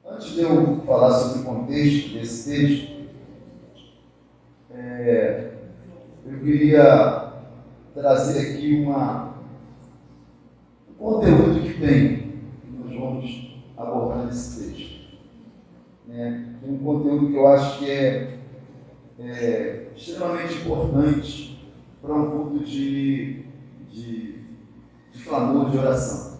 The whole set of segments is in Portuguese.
Antes de eu falar sobre o contexto desse texto, eu queria trazer aqui um conteúdo que nós vamos abordar nesse texto. Tem um conteúdo que eu acho que é extremamente importante para um culto de clamor, de oração.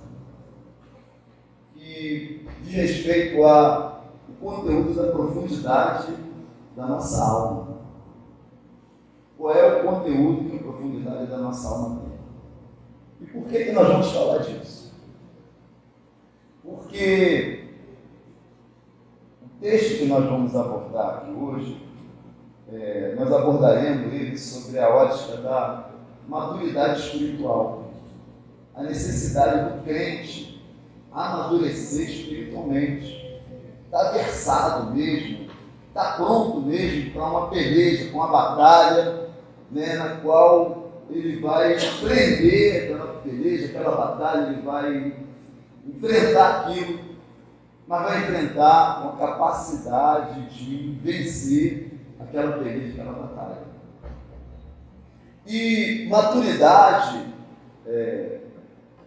E diz respeito ao conteúdo da profundidade da nossa alma. Qual é o conteúdo e a profundidade da nossa alma tem? E por que nós vamos falar disso? Porque o texto que nós vamos abordar aqui hoje, nós abordaremos ele sobre a ótica da maturidade espiritual, a necessidade do crente amadurecer espiritualmente, estar versado mesmo, estar pronto mesmo para uma peleja, para uma batalha, na qual ele vai aprender aquela peleja, aquela batalha, ele vai enfrentar aquilo, mas vai enfrentar com a capacidade de vencer aquela peleja, aquela batalha. E maturidade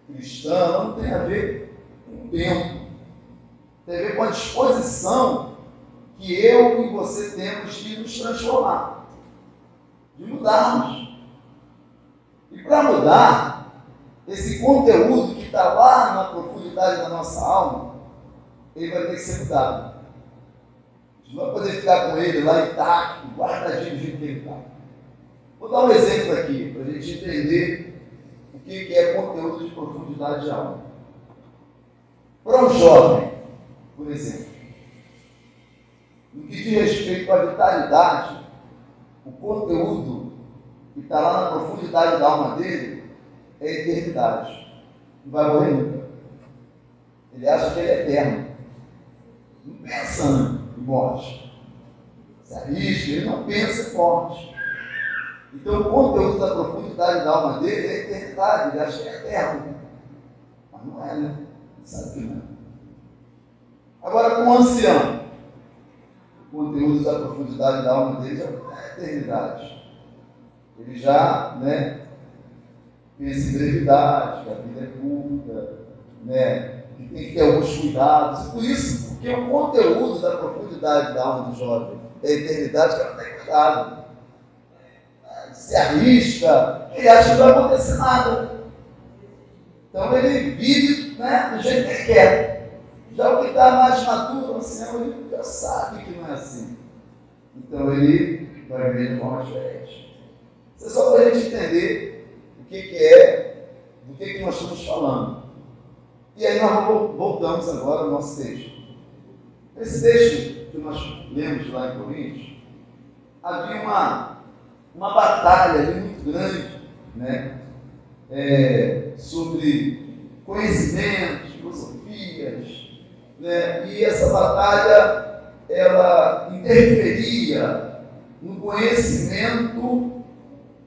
cristã não tem a ver com o tempo, tem a ver com a disposição que eu e você temos de nos transformar, de mudarmos. E para mudar, esse conteúdo que está lá na profundidade da nossa alma, ele vai ter que ser mudado. A gente não vai poder ficar com ele lá intacto, guardadinho do jeito que ele está. Vou dar um exemplo aqui, para a gente entender o que é conteúdo de profundidade de alma. Para um jovem, por exemplo, no que diz respeito à vitalidade, o conteúdo que está lá na profundidade da alma dele é a eternidade. Não vai morrer nunca. Ele acha que ele é eterno. Não pensa em morte. Se arrisca, ele não pensa em morte. Então, o conteúdo da profundidade da alma dele é a eternidade. Ele acha que é eterno. Mas não é, né? Ele sabe que não é. Agora, com o ancião, o conteúdo da profundidade da alma dele é a eternidade. Ele já, pensa em brevidade, que a vida é curta, que tem que ter alguns cuidados. E por isso, porque o conteúdo da profundidade da alma do jovem é a eternidade, que ela tem cuidado. Se arrisca, ele acha que não vai acontecer nada. Então ele vive do jeito que ele quer. Já o que está mais maduro, ele já sabe que não é assim. Então ele vai viver de forma diferente. Isso é só para a gente entender do que nós estamos falando. E aí nós voltamos agora ao nosso texto. Esse texto que nós lemos lá em Coríntios, havia uma batalha ali muito grande, sobre conhecimentos, filosofias, e essa batalha, ela interferia no conhecimento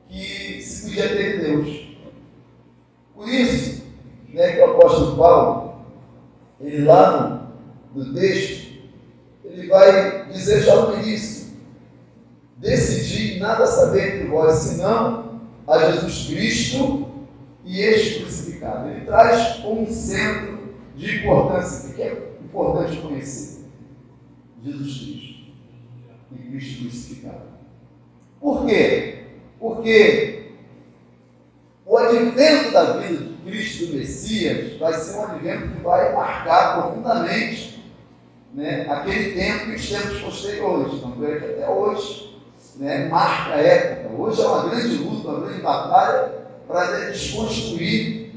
que se podia ter de Deus. Por isso, que o apóstolo Paulo, ele lá no texto, ele vai dizer já no início: decidi nada saber entre vós, senão a Jesus Cristo e este crucificado. Ele traz como um centro de importância. O que é importante conhecer? Jesus Cristo e Cristo crucificado. Por quê? Porque o advento da vida de Cristo, do Messias, vai ser um advento que vai marcar profundamente aquele tempo e os tempos posteriores. Tanto é que até hoje marca a época. Hoje é uma grande luta, uma grande batalha para desconstruir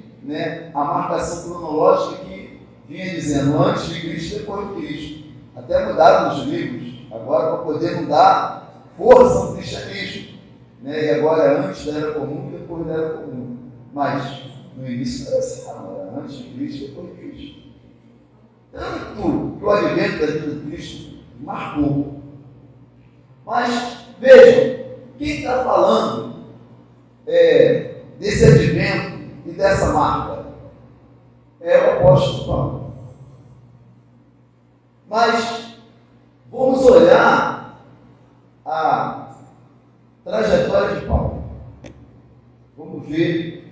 a marcação cronológica que vinha dizendo antes de Cristo e depois de Cristo. Até mudaram os livros, agora para poder mudar força no cristianismo. E agora antes da Era Comum e depois da Era Comum. Mas no início era assim, era antes de Cristo e depois de Cristo. Tanto que o advento da vida de Cristo marcou. Mas vejam, quem está falando desse advento e dessa marca é o apóstolo Paulo. Mas vamos olhar a trajetória de Paulo. Vamos ver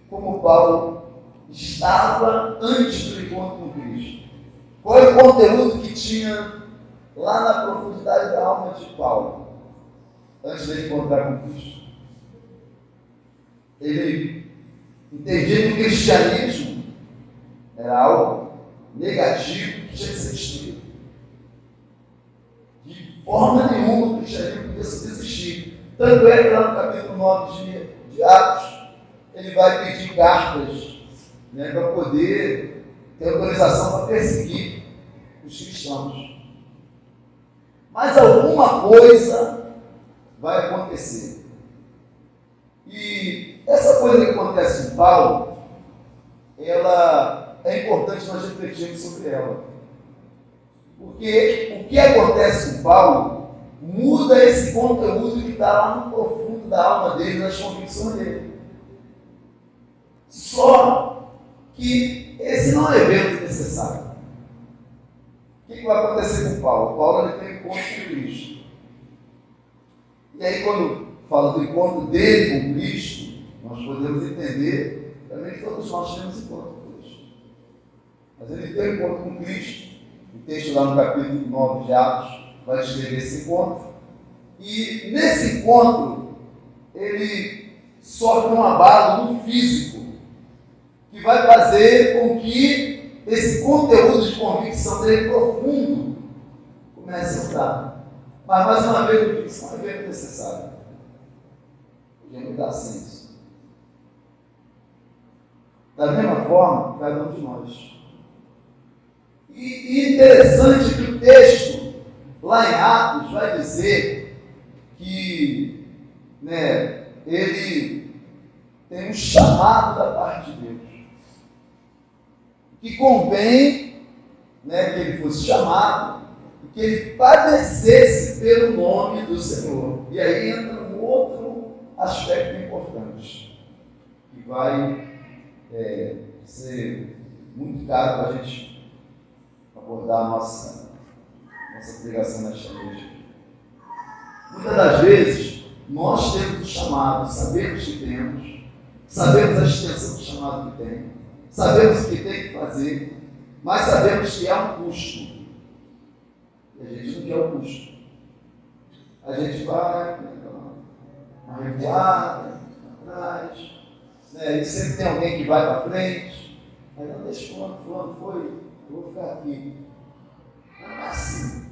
como Paulo estava antes do encontro com Cristo. Qual é o conteúdo que tinha lá na profundidade da alma de Paulo, antes de encontrar com Cristo? Ele entendia que o cristianismo era algo negativo que tinha que ser destruído. De forma nenhuma o cristianismo podia se desistir. Tanto é que lá no capítulo 9 de Atos, ele vai pedir cartas, para poder ter autorização para perseguir os cristãos. Mas alguma coisa vai acontecer. E essa coisa que acontece em Paulo, ela é importante nós refletirmos sobre ela. Porque o que acontece com Paulo muda esse conteúdo que está lá no profundo da alma dele, nas convicções dele. Só que esse não é evento necessário. O que vai acontecer com Paulo? Paulo ele tem um encontro com Cristo. E aí, quando fala do encontro dele com Cristo, nós podemos entender também que todos nós temos encontro com Cristo. Mas ele tem um encontro com Cristo. O texto lá no capítulo 9 de Atos vai descrever esse encontro. E nesse encontro, ele sofre um abalo no físico, que vai fazer com que esse conteúdo de convicção dele profundo comece a mudar. Mas, mais uma vez, eu digo que isso não é evento necessário. Podia mudar sem isso. Da mesma forma, cada um de nós. E interessante que o texto, lá em Atos, vai dizer que ele tem um chamado da parte de Deus. Que convém que ele fosse chamado e que ele padecesse pelo nome do Senhor. E aí entra um outro aspecto importante, que vai ser muito caro para a gente abordar a nossa pregação nesta noite. Muitas das vezes, nós temos o chamado, sabemos que temos, sabemos a extensão do chamado que tem, sabemos o que tem que fazer, mas sabemos que há um custo. E a gente não quer o custo. A gente vai uma recuada, atrás, e sempre tem alguém que vai para frente. Aí não deixa fulano foi, eu vou ficar aqui. Não é assim.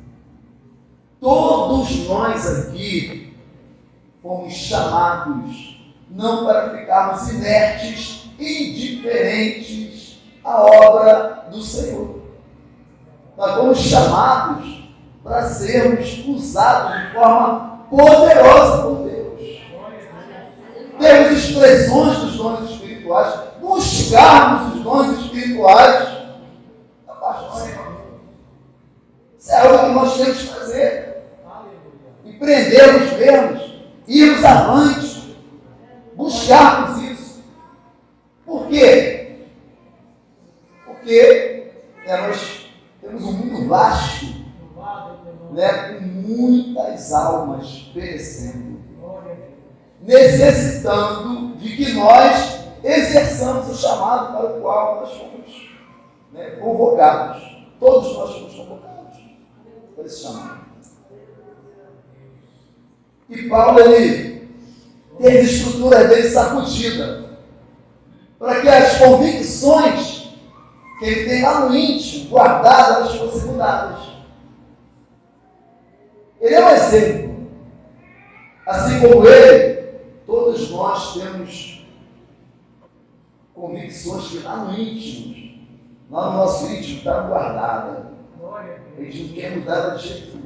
Todos nós aqui fomos chamados não para ficarmos inertes, indiferentes à obra do Senhor. Nós fomos chamados para sermos usados de forma poderosa por Deus. Termos expressões dos dons espirituais, buscarmos os dons espirituais da parte do Senhor. Isso é algo que nós temos que fazer. Empreendermos mesmo, irmos avante, buscarmos isso. Por quê? Porque nós temos um mundo vasto, com muitas almas perecendo, necessitando de que nós exerçamos o chamado para o qual nós fomos convocados. Todos nós fomos convocados para esse chamado. E Paulo, ele teve a estrutura dele sacudida, para que as convicções que ele tem lá no íntimo, guardadas, elas fossem mudadas. Ele é um exemplo. Assim como ele, todos nós temos convicções que lá no íntimo, lá no nosso íntimo, estão guardadas. A gente não quer mudar de jeito nenhum.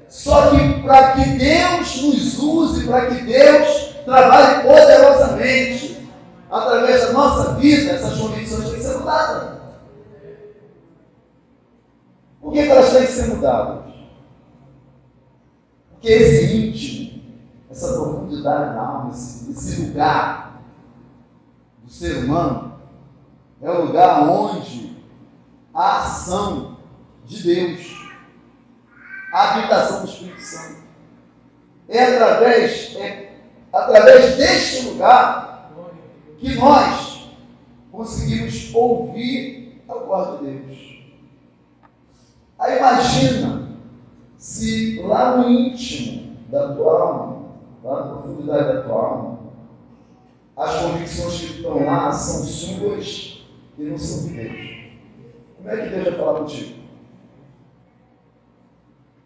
Só que para que Deus nos use, para que Deus trabalhe poderosamente através da nossa vida, essas convicções têm que ser mudadas. Por que elas têm que ser mudadas? Porque esse íntimo, essa profundidade da alma, esse lugar do ser humano, é o lugar onde a ação de Deus, a habitação do Espírito Santo. É através deste lugar que nós conseguimos ouvir a voz de Deus. Aí imagina se lá no íntimo da tua alma, lá na profundidade da tua alma, as convicções que estão lá são suas e não são de Deus. Como é que Deus vai falar contigo?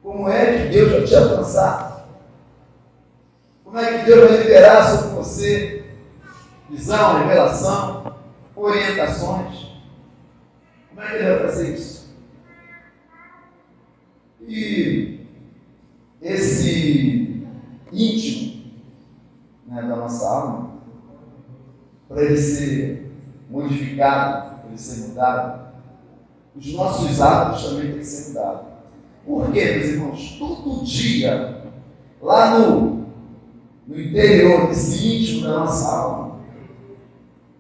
Como é que Deus vai te alcançar? Como é que Deus vai liberar sobre você visão, revelação, orientações? Como é que Ele vai fazer isso? E esse íntimo, né, da nossa alma, para ele ser modificado, para ele ser mudado, os nossos hábitos também têm que ser mudados. Por quê, meus irmãos? Todo dia, lá no interior desse íntimo da nossa alma,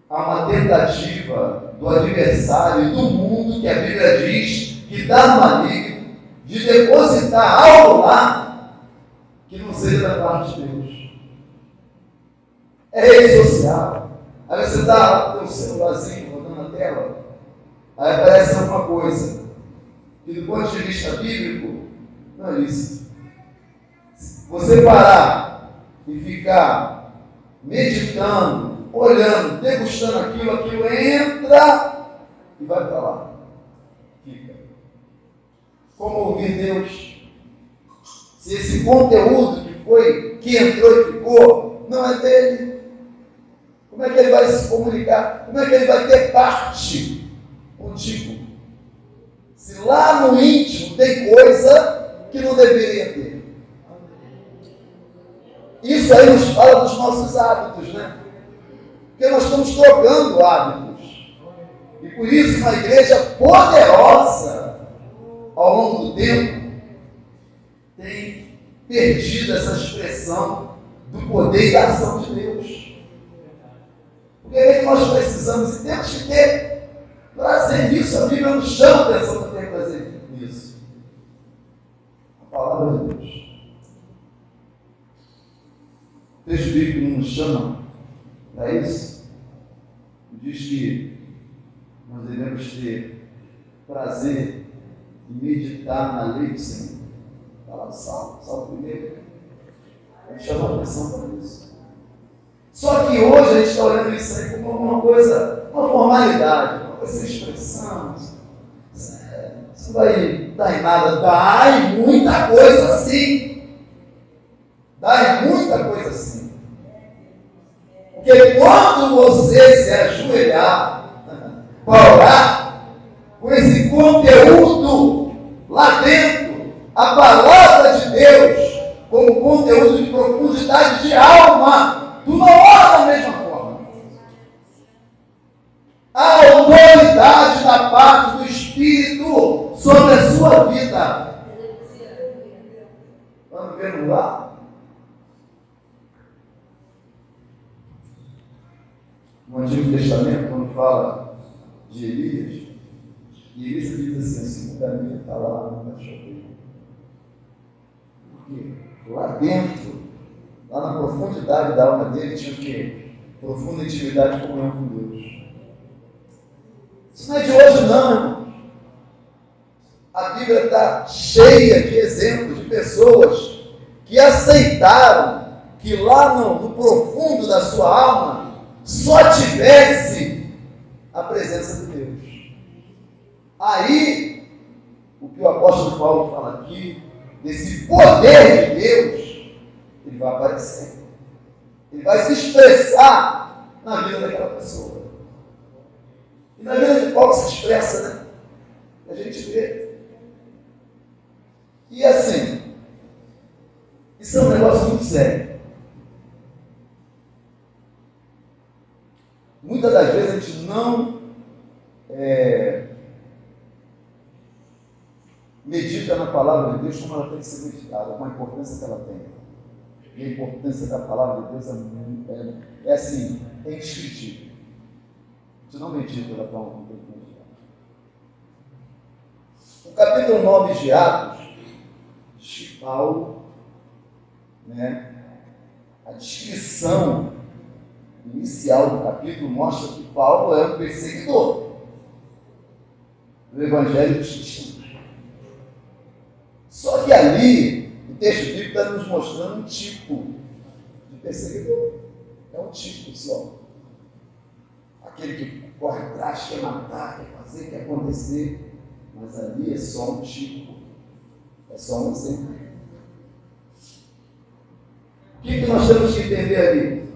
há uma tentativa do adversário e do mundo, que a Bíblia diz que dá no maligno, de depositar algo lá que não seja da parte de Deus. É rede social. Aí você está lá com o teu celularzinho rodando na tela, aí aparece alguma coisa que, do ponto de vista bíblico, não é lícito. Se você parar e ficar meditando, olhando, degustando aquilo entra e vai para lá. Fica. Como ouvir Deus? Se esse conteúdo que entrou e ficou, não é dele, como é que ele vai se comunicar? Como é que ele vai ter parte contigo? Se lá no íntimo tem coisa que não deveria ter. Isso aí nos fala dos nossos hábitos, né? Porque nós estamos trocando hábitos. E por isso, uma igreja poderosa, ao longo do tempo, tem perdido essa expressão do poder e da ação de Deus. Porque é que nós precisamos e temos que ter prazer nisso. A Bíblia nos chama a atenção para ter prazer nisso. A palavra de Deus. O texto bíblico nos chama para isso. Diz que nós devemos ter prazer e meditar na lei do Senhor. Está lá no Salmo 1. Ele chama a atenção para isso. Só que hoje a gente está olhando isso aí como uma coisa, uma formalidade, uma coisa sem expressão. Isso não vai dar em nada. Dá em muita coisa sim. Dá em muita coisa sim. Porque quando você se ajoelhar para orar, com esse conteúdo lá dentro, a palavra de Deus, como conteúdo de profundidade de alma, tu não ora da mesma forma. A autoridade da parte do Espírito sobre a sua vida. Vamos ver lá? No Antigo Testamento, quando fala de Elias, e Elias diz assim, a segunda linha está lá, não vai chover. Por quê? Lá dentro, lá na profundidade da alma dele, tinha o quê? Profunda intimidade e comunhão com Deus. Isso não é de hoje, não, irmãos. A Bíblia está cheia de exemplos de pessoas que aceitaram que lá no profundo da sua alma só tivesse a presença de Deus. Aí, o que o apóstolo Paulo fala aqui, desse poder de Deus, ele vai aparecer. Ele vai se expressar na vida daquela pessoa. E na vida de Paulo se expressa, né? A gente vê. E assim, isso é um negócio muito sério. Muitas das vezes a gente não medita na palavra de Deus como ela tem que ser meditada, com a importância que ela tem. E a importância da palavra de Deus é assim, é indescritível. A gente não medita da forma como tem que meditar. O capítulo 9 de Atos, de Paulo, a descrição inicial do capítulo mostra que Paulo é um perseguidor do Evangelho dos cristãos. Só que ali, o texto bíblico está nos mostrando um tipo de perseguidor. É um tipo só. Aquele que corre atrás, quer matar, quer fazer, quer acontecer. Mas ali é só um tipo. É só um exemplo. O que nós temos que entender ali?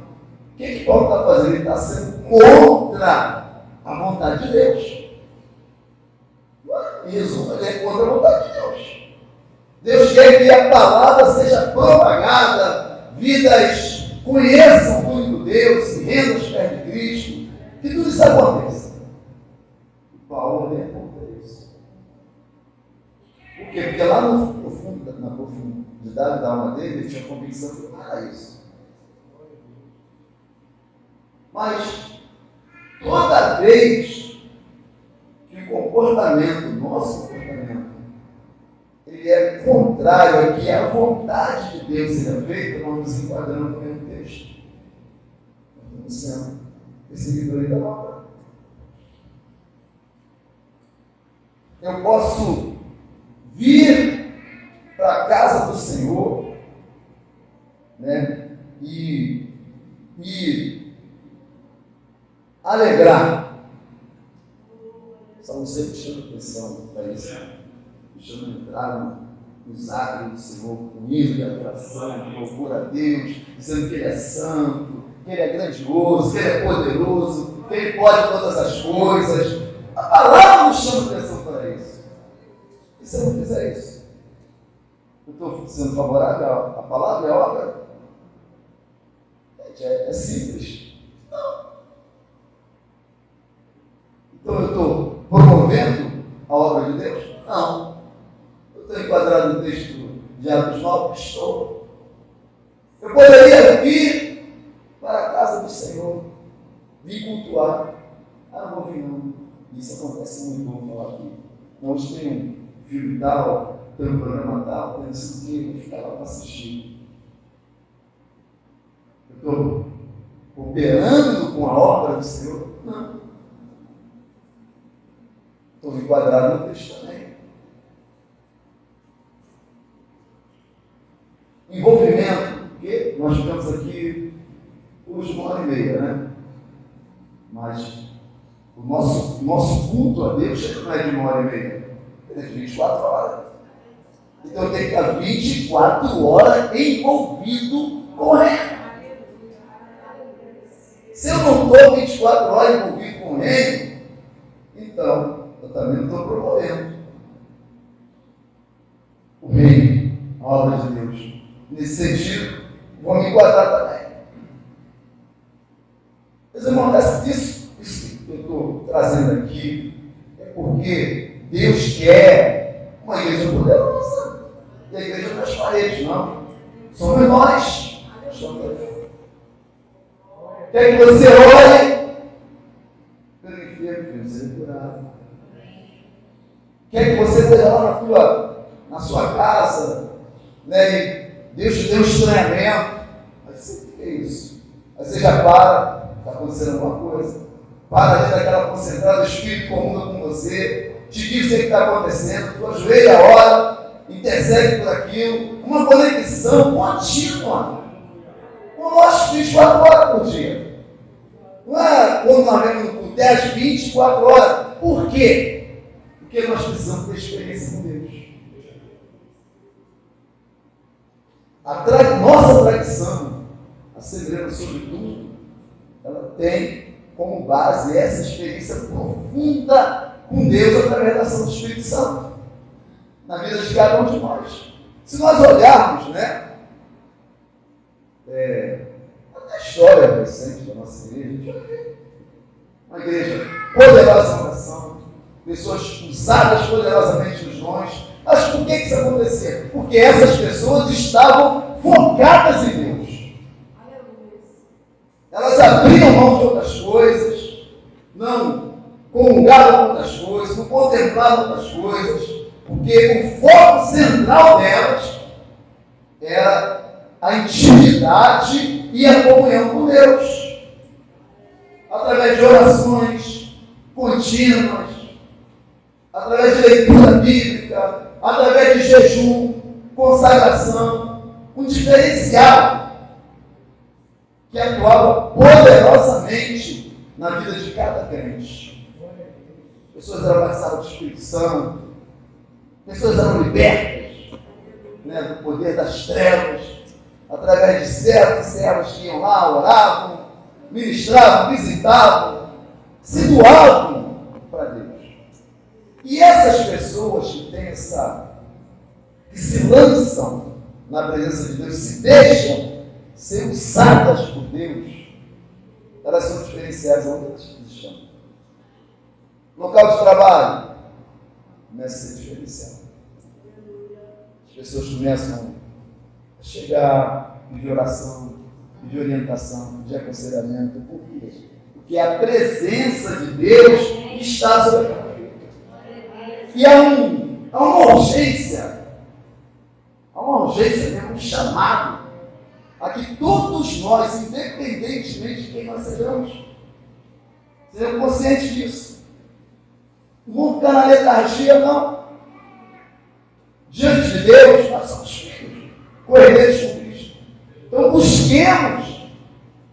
O que Paulo está fazendo? Ele está sendo contra a vontade de Deus. Não é mesmo, ele é contra a vontade de Deus. Deus quer que a palavra seja propagada, vidas conheçam o único Deus, se rendam aos pés de Cristo, que tudo isso aconteça. E Paulo é contra isso. Por quê? Porque lá no fundo, na profundidade da alma dele, ele tinha convicção que não era isso. Mas, toda vez que o comportamento, nosso comportamento, ele é contrário a que a vontade de Deus seja feita, nós nos enquadramos no mesmo texto. Nós estamos sendo perseguidores da obra. Eu posso vir para a casa do Senhor, e alegrar. Salmo sempre chama atenção para isso. Me chama de entrar nos átrios do Senhor, com hino de adoração, de louvor a Deus, dizendo que Ele é santo, que Ele é grandioso, que Ele é poderoso, que Ele pode todas as coisas. A palavra nos chama atenção para isso. E se eu não fizer isso? Eu estou sendo favorável à palavra e à obra? É simples. Não. Então eu estou promovendo a obra de Deus? Não. Eu estou enquadrado no texto de Atos 9? Estou. Eu poderia vir para a casa do Senhor, vir cultuar. Não vou vir não. Isso acontece muito, vamos falar aqui. Nós temos um filme tal, tem um programa tal, tem não sei o quê, vou ficar lá para assistir. Eu estou operando com a obra do Senhor? Não. Estou enquadrado no texto também. Envolvimento, porque nós ficamos aqui hoje 1h30, Mas o nosso culto a Deus não é de 1h30, ele é de 24 horas. Então eu tenho que estar 24 horas envolvido com Ele. Se eu não estou 24 horas envolvido com Ele, então eu também não estou promovendo o reino, a obra de Deus. Nesse sentido, vou me enquadrar também. Meus irmãos, isso que eu estou trazendo aqui é porque Deus quer uma igreja poderosa. E a igreja não é as paredes, não. Somos nós. Quer que você olhe pelo enfermo, filho, ser curado. Quer que você esteja lá na sua casa, e Deus te deu um estranhamento. Mas você, o que é isso? Aí você já para, está acontecendo alguma coisa. Para dentro daquela concentrada, o Espírito comunga com você, te diz o que está acontecendo, tu ajoelha a hora, intercede por aquilo, uma conexão contínua. Conosco 24 horas por dia. Não é quando nós vemos no culto, 10, 24 horas. Por quê? Porque nós precisamos ter experiência com Deus. Nossa tradição, a Assembleia Sobretudo, ela tem como base essa experiência profunda com Deus através da ação do Espírito Santo na vida de cada um de nós. Se nós olharmos, a história recente da nossa igreja, uma igreja poderosa em oração, pessoas usadas poderosamente nos dons. Mas por que isso acontecia? Porque essas pessoas estavam focadas em Deus. Elas abriam mão de outras coisas, não comungavam com outras coisas, não contemplavam outras coisas, Porque o foco central delas era a intimidade e a comunhão com Deus. Através de orações contínuas, através de leitura bíblica, através de jejum, consagração, um diferencial que atuava poderosamente na vida de cada crente. Pessoas eram batizadas do Espírito Santo, pessoas eram libertas, né, do poder das trevas, através de servos e servas que iam lá, oravam, ministravam, visitavam, se doavam para Deus. E essas pessoas que têm que se lançam na presença de Deus, se deixam ser usadas por Deus, elas são diferenciadas onde elas estão. Local de trabalho começa a ser diferenciado. As pessoas começam a chegar, pedir oração, pedir orientação, pedir aconselhamento. Por quê? Porque a presença de Deus está sobre a vida. E há uma urgência mesmo, um chamado a que todos nós, independentemente de quem nós sejamos conscientes disso. Não vamos ficar na letargia, não. Diante de Deus, nós somos filhos, coerdeiros com Cristo. Então busquemos,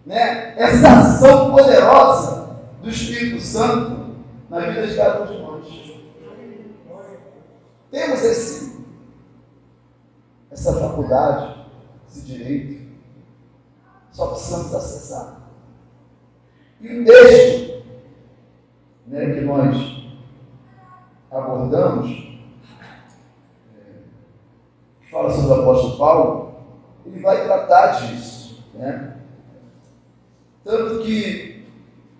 né, essa ação poderosa do Espírito Santo na vida de cada um de nós. Temos essa faculdade, esse direito, só precisamos acessar. E o texto, né, que nós abordamos, que fala sobre o apóstolo Paulo, ele vai tratar disso, né? Tanto que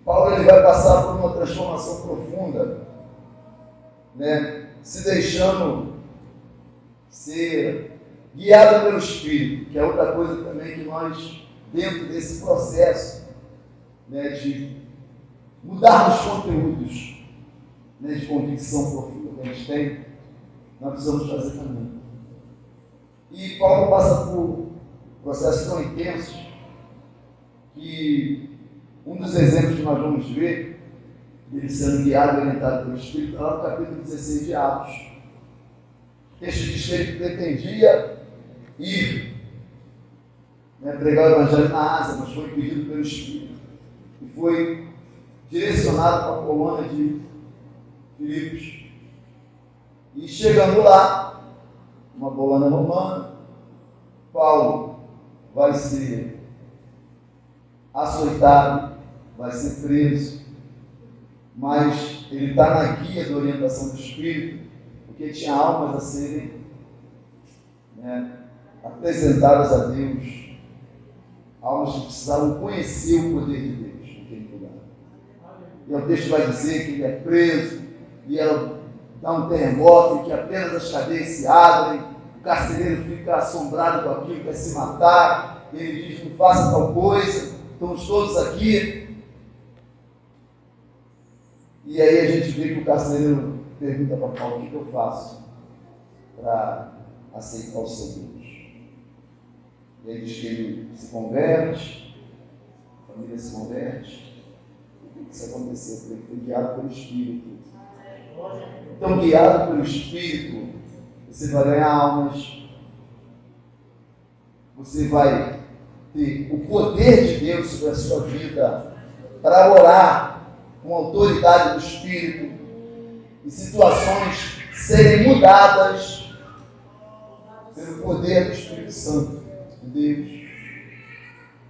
Paulo ele vai passar por uma transformação profunda, né? Se deixando ser guiado pelo Espírito, que é outra coisa também que nós, dentro desse processo, né, de mudar os conteúdos, né, de convicção profunda que a gente tem, nós precisamos fazer também. E Paulo passa por processos tão intensos que um dos exemplos que nós vamos ver ele sendo guiado e orientado pelo Espírito, está lá no capítulo 16 de Atos. O texto diz que ele pretendia ir, né, pregar o Evangelho na Ásia, mas foi impedido pelo Espírito. E foi direcionado para a colônia de Filipos. E chegando lá, uma colônia romana, Paulo vai ser açoitado, vai ser preso, mas ele está na guia da orientação do Espírito, porque tinha almas a serem, né, apresentadas a Deus, almas que precisavam conhecer o poder de Deus naquele lugar. E o texto vai dizer que ele é preso, e ela dá um terremoto, e que apenas as cadeias se abrem, o carcereiro fica assombrado com aquilo, quer se matar, e ele diz: não faça tal coisa, estamos todos aqui. E aí a gente vê que o carcereiro pergunta para Paulo: o que eu faço para aceitar o seu Deus? E aí diz que ele se converte, a família se converte. O que isso aconteceu? Porque ele foi guiado pelo Espírito. Então, guiado pelo Espírito, você vai ganhar almas, você vai ter o poder de Deus sobre a sua vida para orar com a autoridade do Espírito e situações serem mudadas pelo poder do Espírito Santo de Deus.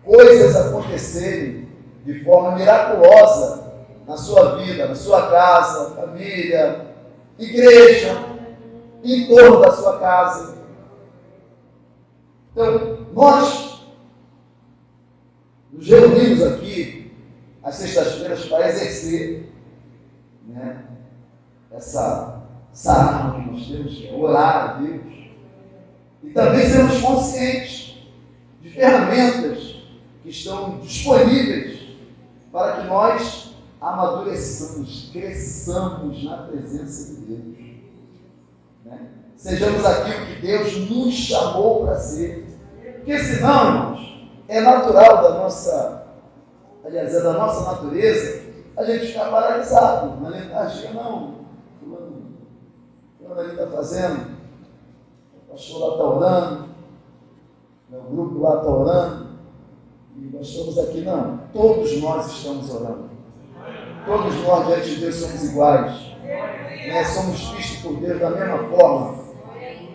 Coisas acontecerem de forma miraculosa na sua vida, na sua casa, família, igreja, em torno da sua casa. Então, nós nos reunimos aqui às sextas-feiras para exercer, né, essa arma que nós temos, que é orar a Deus. E também sermos conscientes de ferramentas que estão disponíveis para que nós amadureçamos, cresçamos na presença de Deus. né? Sejamos aquilo que Deus nos chamou para ser. Porque senão, irmãos, é natural da nossa, aliás, é da nossa natureza, a gente ficar paralisado. Na letargia, não. Fulano ali está fazendo, o pastor lá está orando, o grupo lá está orando, e nós estamos aqui, não. Todos nós estamos orando. Todos nós, diante de Deus, somos iguais. Né? Somos vistos por Deus da mesma forma.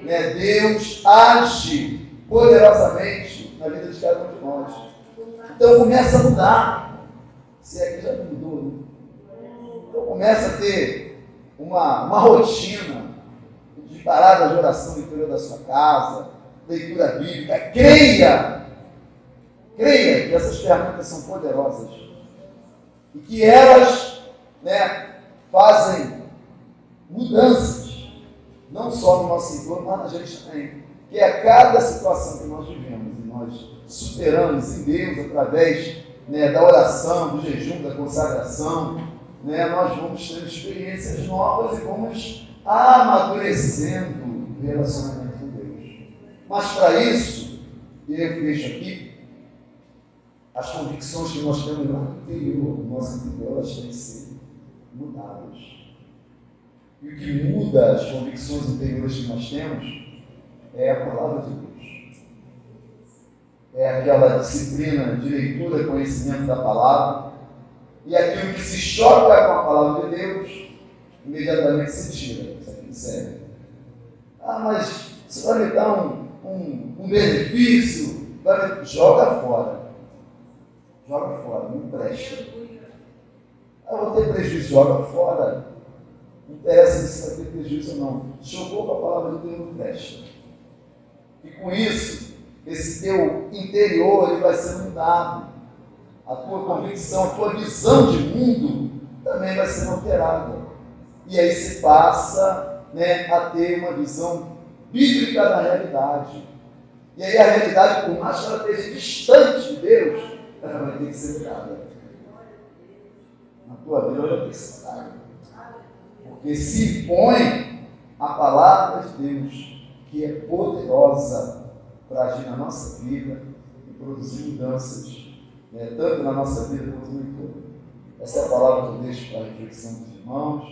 Né? Deus age poderosamente na vida de cada um de nós. Então começa a mudar. Se é que já mudou, né? Então começa a ter uma rotina de parada de oração no interior da sua casa, leitura bíblica. Creia que essas ferramentas são poderosas e que elas, né, fazem mudanças, não só no nosso entorno, mas na gente também. Que a cada situação que nós vivemos e nós superamos em Deus através, né, da oração, do jejum, da consagração, né, nós vamos ter experiências novas e vamos amadurecendo o relacionamento com Deus. Mas para isso, eu fecho aqui, as convicções que nós temos lá no interior, no nosso interior, elas têm que ser mudadas. E o que muda as convicções interiores que nós temos é a palavra de Deus. É aquela disciplina de leitura e conhecimento da palavra. E aquilo que se choca com a palavra de Deus, imediatamente se tira. Isso aqui serve. Mas isso vai me dar um benefício, joga fora. Joga fora, não presta. Vou ter prejuízo, joga fora. Não interessa se vai ter prejuízo ou não. Chocou com a palavra de Deus, não presta. E com isso, esse teu interior ele vai ser mudado. A tua convicção, a tua visão de mundo também vai ser alterada. E aí se passa, né, a ter uma visão bíblica da realidade. E aí a realidade, por mais que ela esteja distante de Deus, ela vai ter que ser mudada. Na tua vida ela vai ter que ser mudada. Porque se impõe a palavra de Deus, que é poderosa para agir na nossa vida e produzir mudanças, né, tanto na nossa vida quanto no entorno. Essa é a palavra que eu deixo para a reflexão dos irmãos.